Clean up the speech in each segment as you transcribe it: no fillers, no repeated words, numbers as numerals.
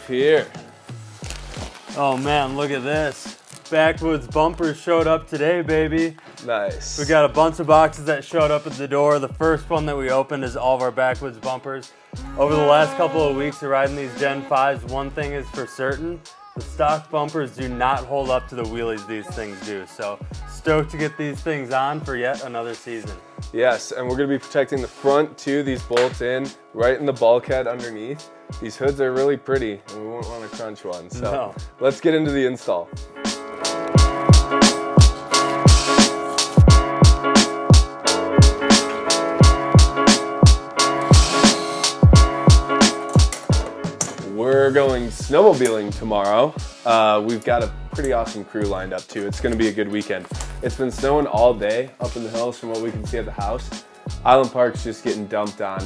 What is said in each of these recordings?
have here? Oh man, look at this. Backwoods Bumpers showed up today, baby. Nice. We got a bunch of boxes that showed up at the door. The first one that we opened is all of our Backwoods Bumpers. Over the last couple of weeks of riding these Gen 5s, one thing is for certain, the stock bumpers do not hold up to the wheelies these things do. So stoked to get these things on for yet another season. Yes, and we're gonna be protecting the front too, these bolts in, right in the bulkhead underneath. These hoods are really pretty and we won't want to crunch one. So Let's get into the install. We're going snowmobiling tomorrow. We've got a pretty awesome crew lined up too. It's gonna be a good weekend. It's been snowing all day up in the hills from what we can see at the house. Island Park's just getting dumped on.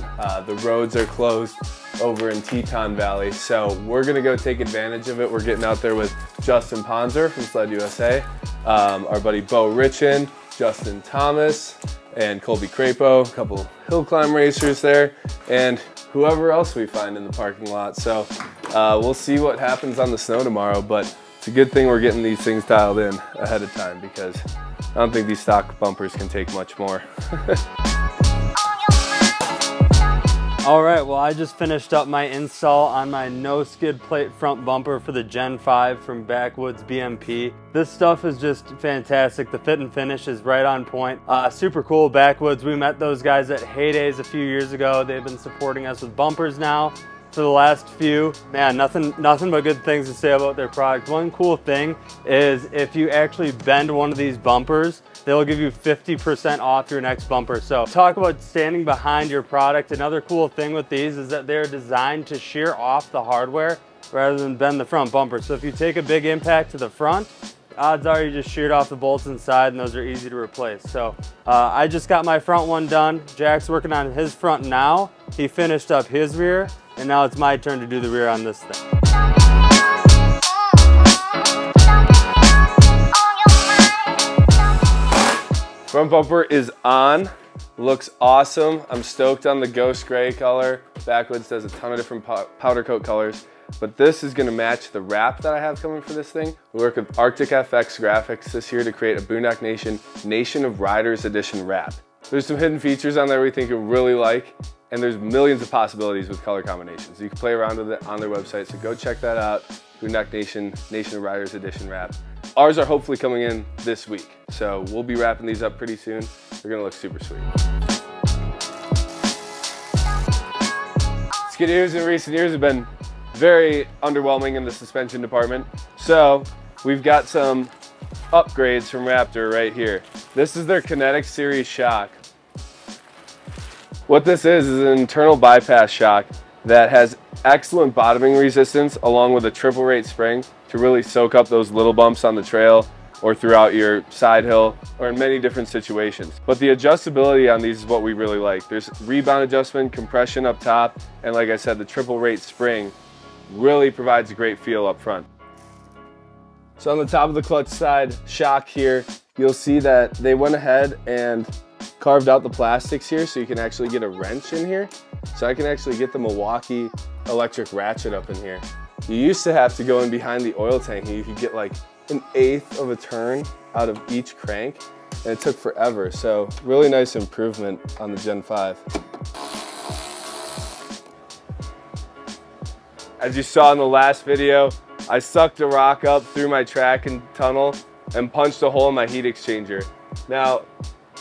The roads are closed over in Teton Valley, so we're gonna go take advantage of it. We're getting out there with Justin Ponzer from Sled USA, our buddy Bo Richin, Justin Thomas, and Colby Crapo, a couple hill climb racers there, and whoever else we find in the parking lot. So we'll see what happens on the snow tomorrow, but it's a good thing we're getting these things dialed in ahead of time because I don't think these stock bumpers can take much more. All right, well, I just finished up my install on my no skid plate front bumper for the Gen 5 from Backwoods BMP. This stuff is just fantastic. The fit and finish is right on point. Super cool. Backwoods, we met those guys at Heydays a few years ago. They've been supporting us with bumpers now for the last few. Man, nothing but good things to say about their product. One cool thing is if you actually bend one of these bumpers, they'll give you 50% off your next bumper. So talk about standing behind your product. Another cool thing with these is that they're designed to shear off the hardware rather than bend the front bumper. So if you take a big impact to the front, odds are you just sheared off the bolts inside and those are easy to replace. So I just got my front one done. Jack's working on his front now. He finished up his rear and now it's my turn to do the rear on this thing. Front bumper is on, looks awesome. I'm stoked on the ghost gray color. Backwoods does a ton of different powder coat colors, but this is gonna match the wrap that I have coming for this thing. We work with Arctic FX Graphics this year to create a Boondock Nation of Riders Edition wrap. There's some hidden features on there we think you'll really like, and there's millions of possibilities with color combinations. You can play around with it on their website, so go check that out. Boondock Nation of Riders Edition wrap. Ours are hopefully coming in this week, so we'll be wrapping these up pretty soon. They're gonna look super sweet. Skidiers in recent years have been very underwhelming in the suspension department, so we've got some upgrades from Raptor right here. This is their Kinetic Series shock. What this is an internal bypass shock that has excellent bottoming resistance along with a triple rate spring to really soak up those little bumps on the trail or throughout your side hill or in many different situations. But the adjustability on these is what we really like. There's rebound adjustment, compression up top, and like I said, the triple rate spring really provides a great feel up front. So on the top of the clutch side shock here, you'll see that they went ahead and carved out the plastics here so you can actually get a wrench in here. So I can actually get the Milwaukee electric ratchet up in here. You used to have to go in behind the oil tank and you could get like 1/8 of a turn out of each crank, and it took forever. So really nice improvement on the Gen 5. As you saw in the last video, I sucked a rock up through my track and tunnel and punched a hole in my heat exchanger. Now,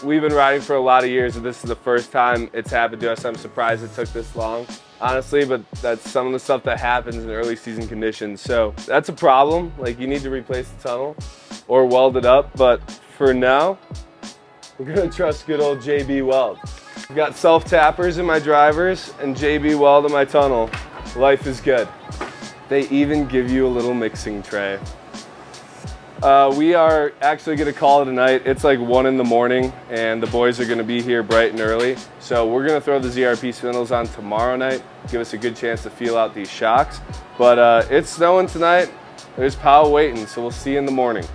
we've been riding for a lot of years and this is the first time it's happened to us. I'm surprised it took this long, honestly, but that's some of the stuff that happens in early season conditions. So that's a problem. Like, you need to replace the tunnel or weld it up, but for now, we're gonna trust good old JB Weld. I've got self-tappers in my drivers and JB Weld in my tunnel. Life is good. They even give you a little mixing tray. We are actually gonna call it a night. It's like 1 in the morning and the boys are gonna be here bright and early. So we're gonna throw the ZRP spindles on tomorrow night, give us a good chance to feel out these shocks. But it's snowing tonight. There's Powell waiting, so we'll see you in the morning.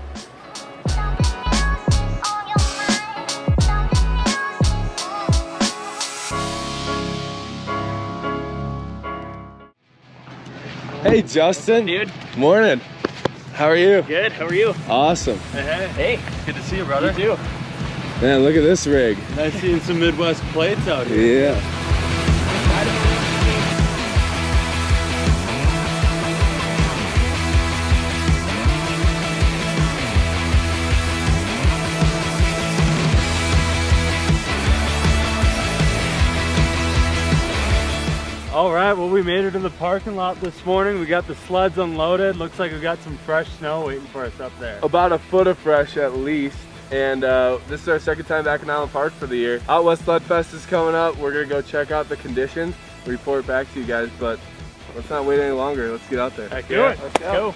Hey, Justin. Dude. Morning. How are you? Good, how are you? Awesome. Hey. Good to see you, brother. You too. Man, look at this rig. Nice seeing some Midwest plates out here. Yeah. All right, well, we made it to the parking lot this morning. We got the sleds unloaded. Looks like we got some fresh snow waiting for us up there. About a foot of fresh at least. And this is our second time back in Island Park for the year. Out West Sled Fest is coming up. We're gonna go check out the conditions, report back to you guys, but let's not wait any longer. Let's get out there. Heck yeah. Let's go.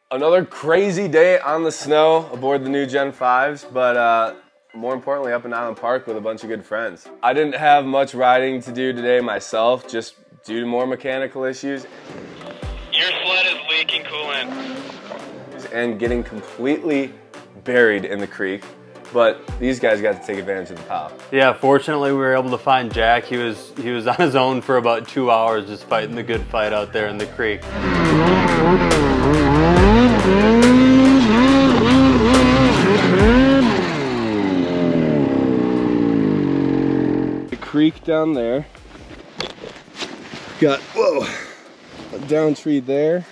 Another crazy day on the snow aboard the new Gen 5s, but more importantly up in Island Park with a bunch of good friends. I didn't have much riding to do today myself, just due to more mechanical issues. Your sled is leaking coolant. And getting completely buried in the creek, but these guys got to take advantage of the pop. Yeah, fortunately we were able to find Jack. He was on his own for about 2 hours just fighting the good fight out there in the creek. The creek down there. Got, whoa, a down tree there,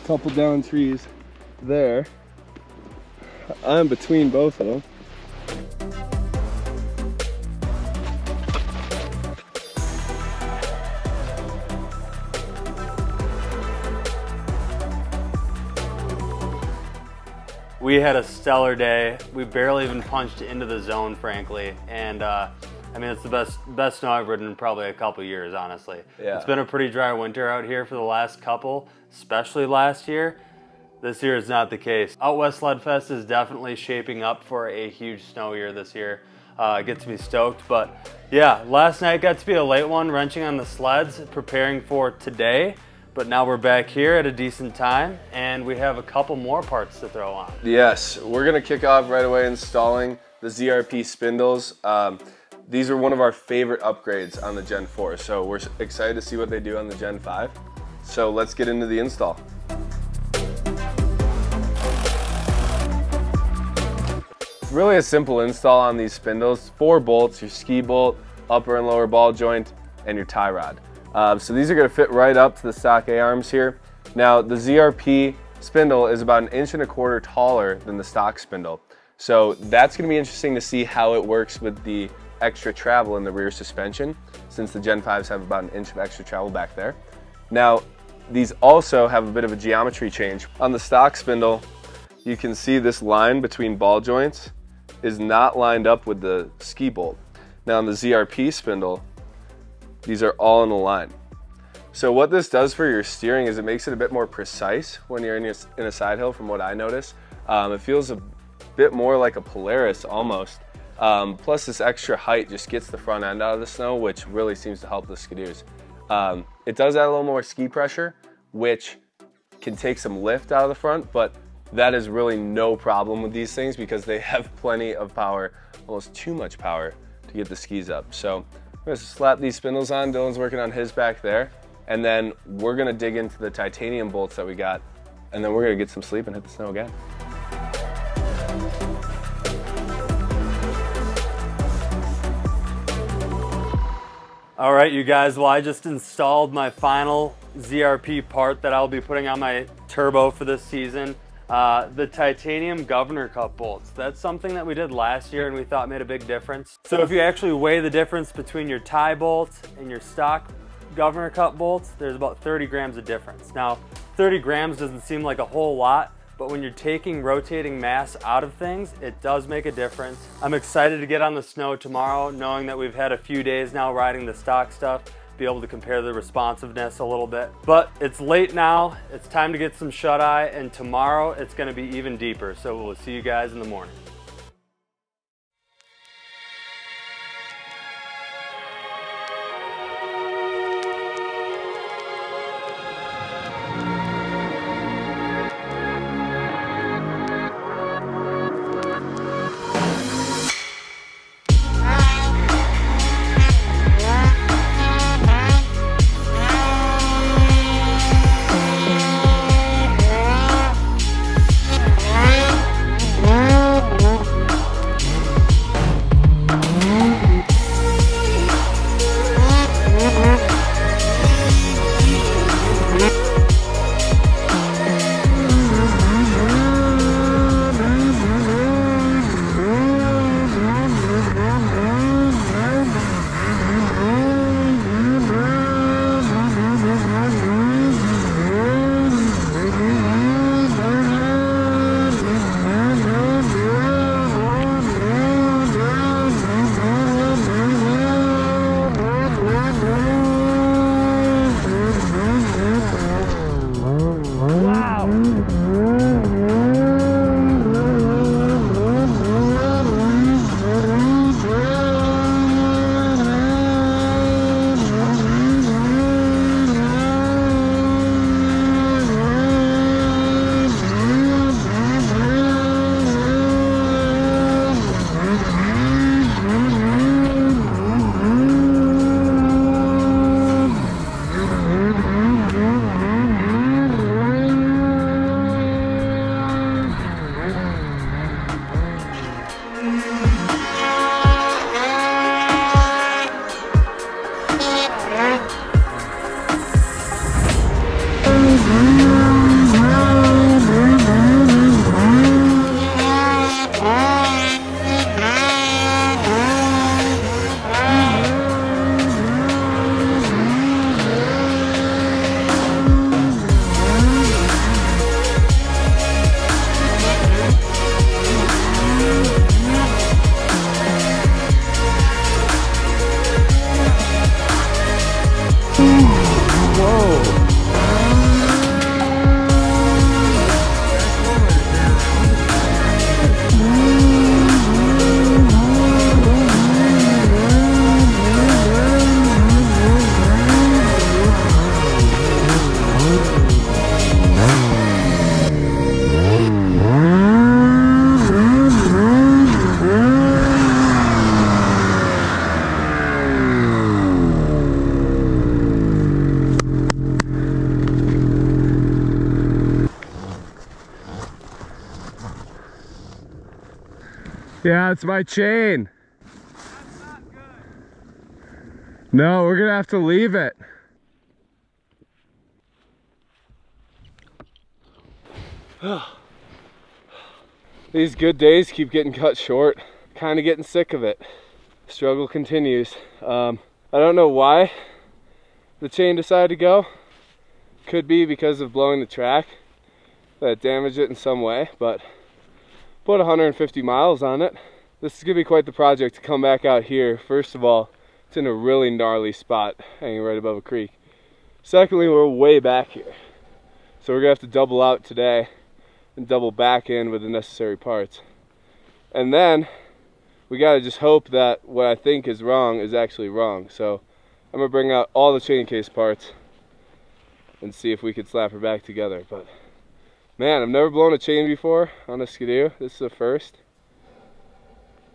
a couple down trees there. I'm between both of them. We had a stellar day. We barely even punched into the zone, frankly, and I mean, it's the best snow I've ridden in probably a couple years, honestly. Yeah. It's been a pretty dry winter out here for the last couple, especially last year. This year is not the case. Out West Sled Fest is definitely shaping up for a huge snow year this year. It gets me stoked, but yeah, last night got to be a late one, wrenching on the sleds, preparing for today. But now we're back here at a decent time, and we have a couple more parts to throw on. Yes, we're gonna kick off right away installing the ZRP spindles. These are one of our favorite upgrades on the Gen 4, so we're excited to see what they do on the Gen 5. So let's get into the install. It's really a simple install on these spindles. 4 bolts, your ski bolt, upper and lower ball joint, and your tie rod. So these are going to fit right up to the stock A-arms here. Now the ZRP spindle is about 1.25 inches taller than the stock spindle. So that's going to be interesting to see how it works with the extra travel in the rear suspension, since the Gen 5s have about 1 inch of extra travel back there. Now these also have a bit of a geometry change. On the stock spindle, you can see this line between ball joints is not lined up with the ski bolt. Now on the ZRP spindle, these are all in a line. So what this does for your steering is it makes it a bit more precise when you're in a side hill, from what I notice. It feels a bit more like a Polaris almost. Plus this extra height just gets the front end out of the snow, which really seems to help the skidoos. It does add a little more ski pressure, which can take some lift out of the front, but That is really no problem with these things because they have plenty of power, almost too much power to get the skis up. So I'm gonna slap these spindles on. Dylan's working on his back there. And then we're gonna dig into the titanium bolts that we got, and then we're gonna get some sleep and hit the snow again. All right, you guys, well, I just installed my final ZRP part that I'll be putting on my turbo for this season. The titanium governor cup bolts. That's something that we did last year and we thought made a big difference. So if you actually weigh the difference between your tie bolts and your stock governor cup bolts, there's about 30 grams of difference. Now, 30 grams doesn't seem like a whole lot, but when you're taking rotating mass out of things, it does make a difference. I'm excited to get on the snow tomorrow, knowing that we've had a few days now riding the stock stuff, be able to compare the responsiveness a little bit. But it's late now, it's time to get some shut-eye, and tomorrow it's gonna be even deeper. So we'll see you guys in the morning. Yeah, it's my chain. That's not good. No, we're gonna have to leave it. These good days keep getting cut short. Kind of getting sick of it. Struggle continues. I don't know why the chain decided to go. Could be because of blowing the track that damaged it in some way, but put 150 miles on it. This is gonna be quite the project to come back out here. First of all, it's in a really gnarly spot, hanging right above a creek. Secondly, we're way back here. So we're gonna have to double out today and double back in with the necessary parts. And then we gotta just hope that what I think is wrong is actually wrong. So I'm gonna bring out all the chain case parts and see if we can slap her back together. But Man, I've never blown a chain before on a Skidoo. This is the first.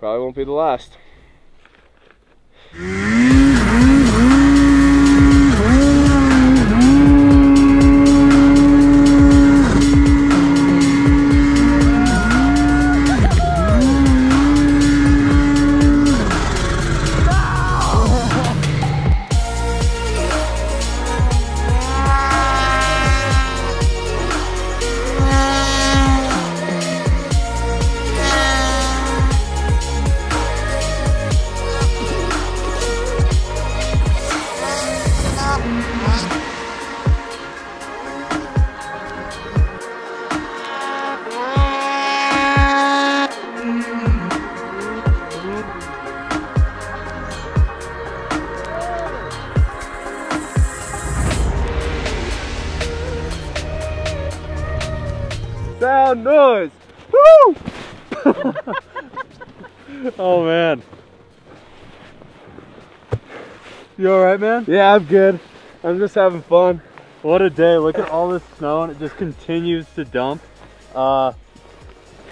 Probably won't be the last. Sound noise! Woo! Oh man. You alright, man? Yeah, I'm good. I'm just having fun. What a day. Look at all this snow and it just continues to dump.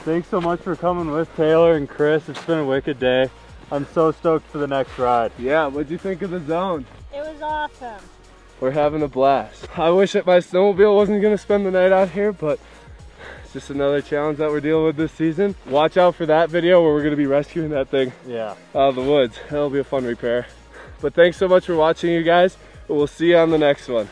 Thanks so much for coming with Taylor and Chris. It's been a wicked day. I'm so stoked for the next ride. Yeah, what'd you think of the zone? It was awesome. We're having a blast. I wish that my snowmobile wasn't gonna spend the night out here, but it's just another challenge that we're dealing with this season. Watch out for that video where we're gonna be rescuing that thing out of the woods. That'll be a fun repair. But thanks so much for watching, you guys. We'll see you on the next one.